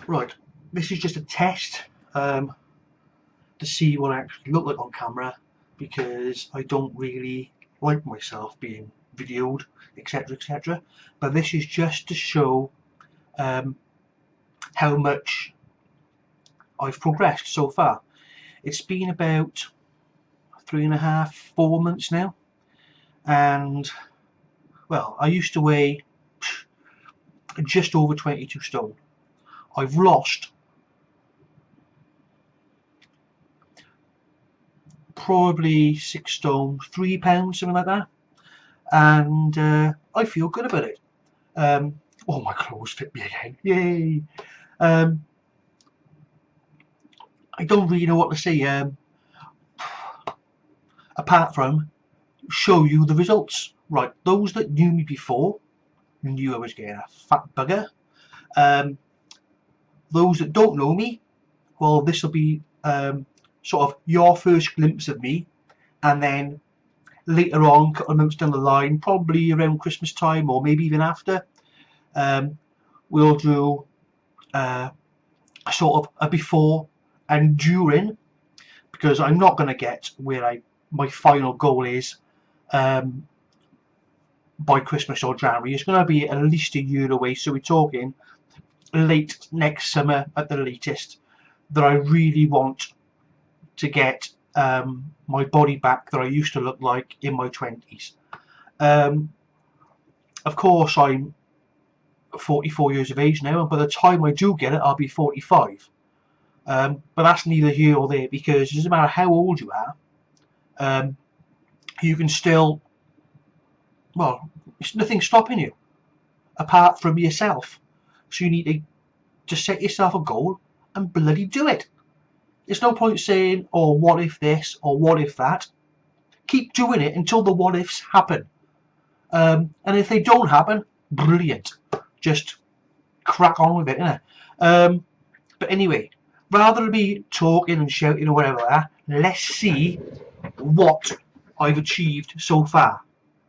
Right, this is just a test to see what I actually look like on camera, because I don't really like myself being videoed, etc, etc. But this is just to show um, how much I've progressed so far. It's been about 3.5, 4 months now, and well, I used to weigh just over 22 stone. I've lost probably 6 stone, 3 pounds, something like that, and I feel good about it. Oh, my clothes fit me again, yay! um, I don't really know what to say apart from show you the results. Right, those that knew me before knew I was getting a fat bugger. Those that don't know me, well, this will be sort of your first glimpse of me, and then later on, a couple of months down the line, probably around Christmas time or maybe even after, we'll do a sort of a before and during, because I'm not going to get where my final goal is by Christmas or January. It's going to be at least a year away, so we're talking late next summer at the latest, that I really want to get my body back that I used to look like in my 20s. Of course, I'm 44 years of age now, and by the time I do get it, I'll be 45. But that's neither here or there, because it doesn't matter how old you are, you can still, well, it's nothing stopping you apart from yourself. So you need to just set yourself a goal and bloody do it. There's no point saying, oh, what if this or what if that. Keep doing it until the what ifs happen. And if they don't happen, brilliant. Just crack on with it, innit? But anyway, rather than me talking and shouting or whatever, let's see what I've achieved so far.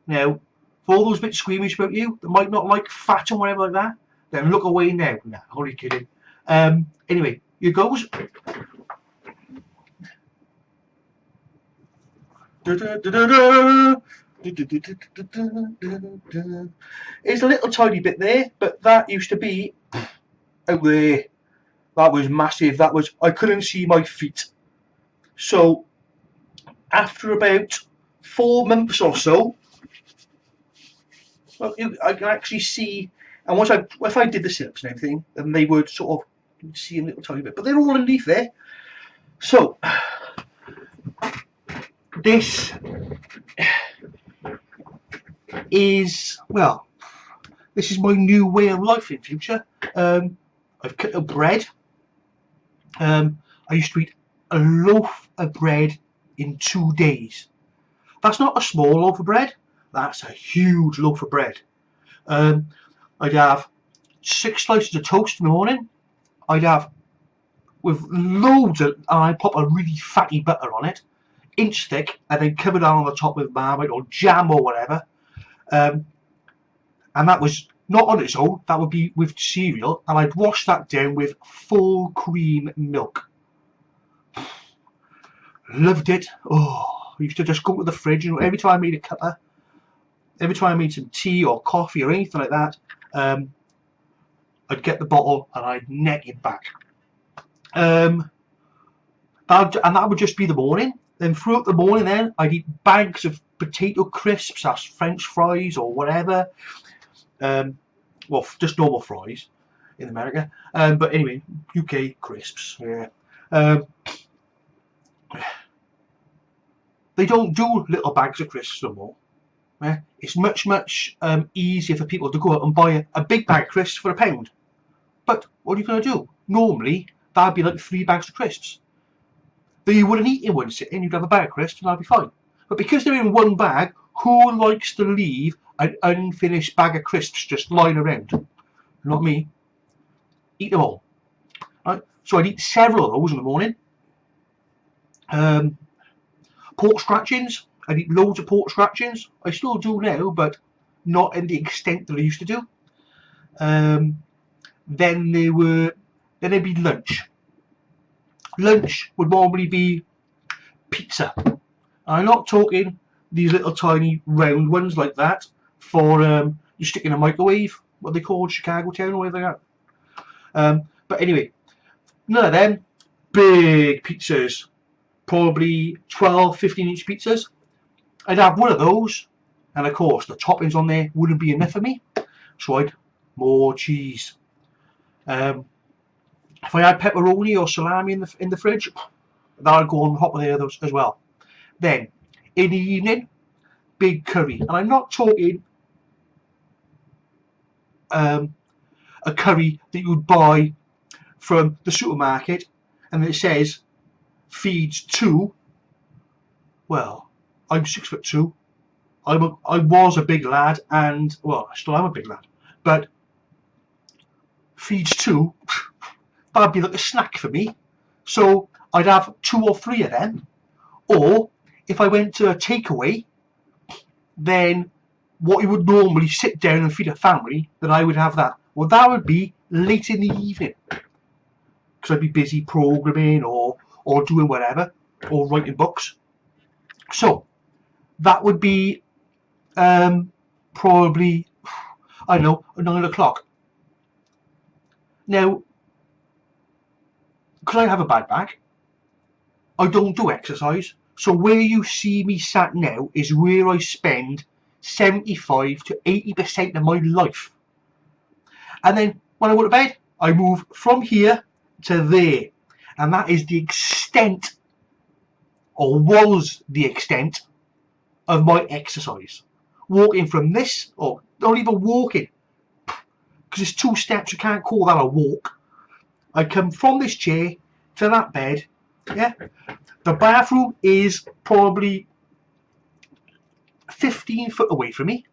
Now, for all those bit squeamish about you that might not like fat and whatever like that, then look away now. Nah, only kidding. Anyway, here goes. It's a little tiny bit there, but that used to be out there. That was massive. That was, I couldn't see my feet. So after about 4 months or so, well, I can actually see. And once if I did the sit-ups and everything, then they would sort of see a little tiny bit, but they're all underneath there. So this is, well, this is my new way of life in future. I've cut out bread. I used to eat a loaf of bread in 2 days. That's not a small loaf of bread. That's a huge loaf of bread. I'd have 6 slices of toast in the morning. I'd have with loads of, and I'd pop a really fatty butter on it, inch thick, and then cover it on the top with Marmite or jam or whatever. And that was not on its own, that would be with cereal, and I'd wash that down with full cream milk. Loved it. Oh, I used to just go to the fridge, and every time I made a cuppa, every time I made some tea or coffee or anything like that, I'd get the bottle and I'd neck it back. And that would just be the morning. Then throughout the morning, then I'd eat bags of potato crisps, that's French fries or whatever. Well, just normal fries in America. But anyway, UK crisps. Yeah. They don't do little bags of crisps no more. Yeah? It's much easier for people to go out and buy a big bag of crisps for £1. But what are you going to do? Normally, that'd be like 3 bags of crisps. That you wouldn't eat in one sitting, you'd have a bag of crisps and that'd be fine. But because they're in one bag, who likes to leave an unfinished bag of crisps just lying around? Not me. Eat them all. Right? So I'd eat several of those in the morning. Pork scratchings. I'd eat loads of pork scratchings. I still do now, but not in the extent that I used to do. Then there were Then it'd be lunch. Lunch would normally be pizza. I'm not talking these little tiny round ones like that for you stick in a microwave, what they call Chicago Town or whatever that. But anyway, none of them. Big pizzas, probably 12-15 inch pizzas. I'd have one of those, and of course the toppings on there wouldn't be enough for me, so I'd more cheese. If I had pepperoni or salami in the fridge, that'll go on top of there as well. Then in the evening, big curry, and I'm not talking a curry that you would buy from the supermarket and it says feeds two. Well, I'm 6'2". I was a big lad, and well, I still am a big lad, but feeds two, that'd be like a snack for me. So I'd have 2 or 3 of them. Or if I went to a takeaway, then what you would normally sit down and feed a family, then I would have that. Well, that would be late in the evening, because I'd be busy programming or doing whatever, or writing books. So that would be probably, I don't know, 9 o'clock. Now, because I have a bad back, I don't do exercise. So where you see me sat now is where I spend 75 to 80% of my life. And then when I go to bed, I move from here to there. And that is the extent, or was the extent, of my exercise. Walking from this, or not even walking, because it's 2 steps, you can't call that a walk. I come from this chair to that bed. Yeah, the bathroom is probably 15 foot away from me.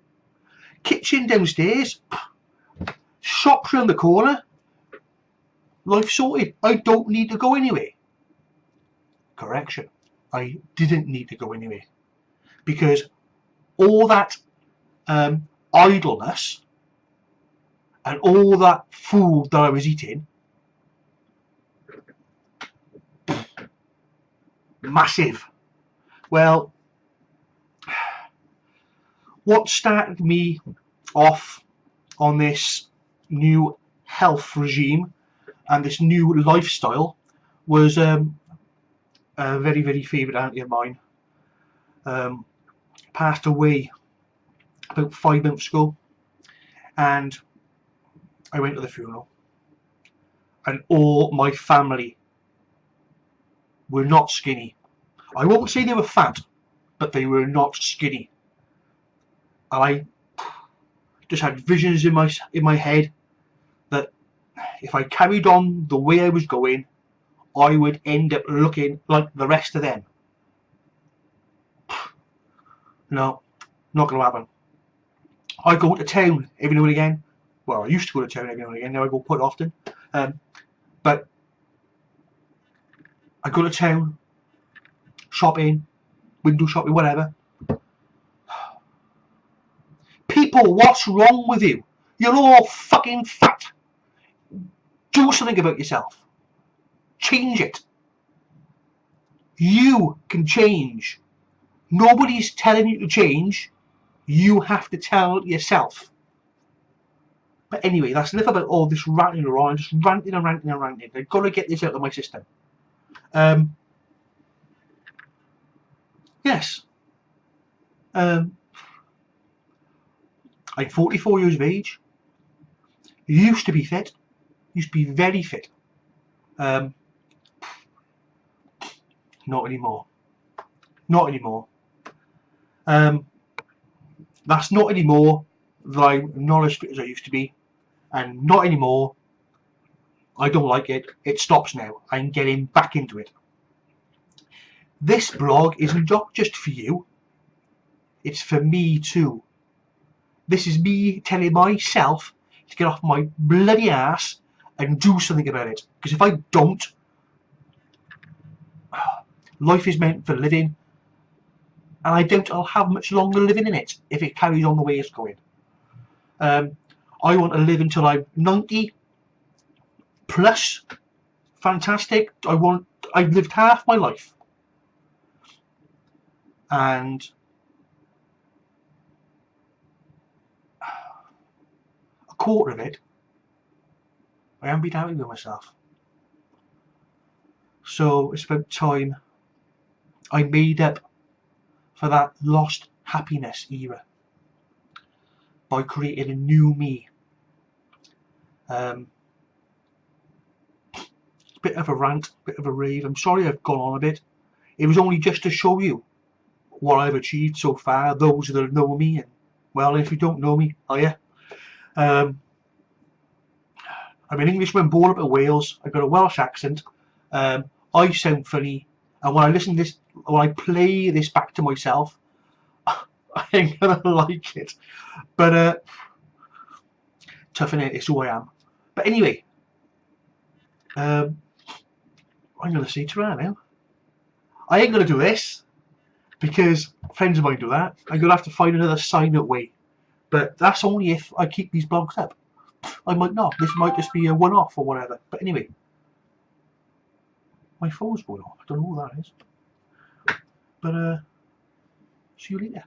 Kitchen downstairs. Shops round the corner. Life sorted. I don't need to go anywhere. Correction, I didn't need to go anywhere, because all that idleness and all that food that I was eating, massive. Well, what started me off on this new health regime and this new lifestyle was a very, very favourite auntie of mine. Passed away about 5 months ago, and I went to the funeral, and all my family were not skinny. I won't say they were fat, but they were not skinny. And I just had visions in my head that if I carried on the way I was going, I would end up looking like the rest of them. No, not going to happen. I go to town every now and again. Well, I used to go to town every now and again. Now I go quite often. But I go to town, shopping, window shopping, whatever. People, what's wrong with you? You're all fucking fat. Do something about yourself. Change it. You can change. Nobody's telling you to change. You have to tell yourself. But anyway, that's enough about all this ranting around. Just ranting and ranting and ranting. I've got to get this out of my system. Yes. I'm 44 years of age. Used to be fit. Used to be very fit. Not anymore. Not anymore. That's not anymore that I'm not as fit as I used to be, and not anymore. I don't like it. It stops now. I'm getting back into it. This blog isn't just for you. It's for me too. This is me telling myself to get off my bloody ass and do something about it. Because if I don't, life is meant for living, and I doubt I'll have much longer living in it if it carries on the way it's going. I want to live until I'm 90 plus, fantastic. I've lived half my life, and a quarter of it I haven't been happy with myself. So it's about time I made up for that lost happiness era by creating a new me. Bit of a rant, bit of a rave. I'm sorry I've gone on a bit. It was only just to show you what I've achieved so far, those that know me, and well, if you don't know me, are you? I'm an Englishman born up in Wales. I've got a Welsh accent. I sound funny, and when I listen to this, when I play this back to myself, I ain't gonna like it. But tough in it, it's who I am. But anyway, I'm gonna say ta now. I ain't gonna do this because friends of mine do that. I'm gonna have to find another silent way. But that's only if I keep these blogs up. I might not. This might just be a one-off or whatever. But anyway, my phone's going off. I don't know what that is. But see you later.